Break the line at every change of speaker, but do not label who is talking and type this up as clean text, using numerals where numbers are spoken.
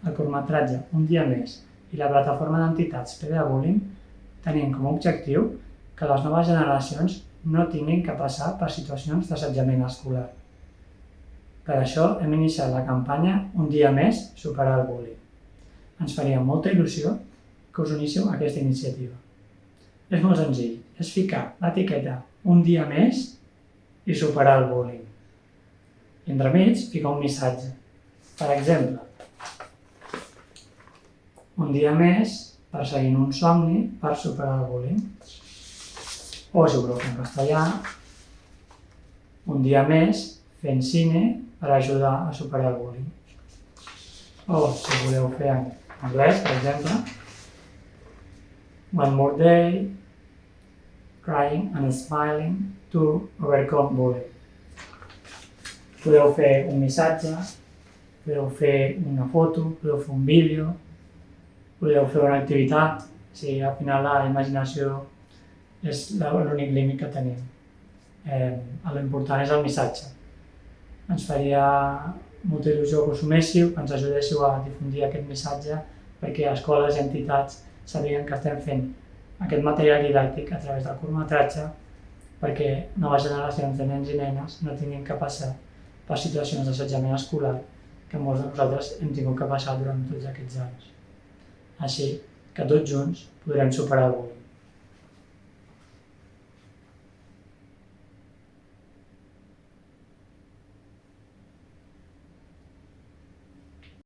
el curtmetratge Un dia més i la plataforma d'entitats Pedabullying tenien com a objectiu que les noves generacions no tinguin que passar per situacions d'assetjament escolar. Per això hem iniciat la campanya Un dia més, superar el bullying. Ens faria molta il·lusió que us uníssiu a aquesta iniciativa. És molt senzill, és ficar l'etiqueta Un dia més i superar el bullying. I entremig ficar un missatge. Per exemple, un dia més perseguint un somni per superar el bullying. O, si voleu en castellà, un dia més fent cine per ajudar a superar el bullying. O, si voleu fer en anglès, per exemple, one more day, crying and smiling to overcome bullying. Podeu fer un missatge, podeu fer una foto, podeu fer un vídeo, podeu fer una activitat, si al final la imaginació és l'únic límit que tenim. L'important és el missatge. Ens faria molta il·lusió que us suméssiu, que ens ajudéssiu a difundir aquest missatge perquè escoles i entitats sabien que estem fent aquest material didàctic a través del curtmetratge perquè noves generacions de nens i nenes no tinguin que passar per situacions d'assetjament escolar que molts de nosaltres hem tingut que passar durant tots aquests anys. Així que tots junts podrem superar el bullying.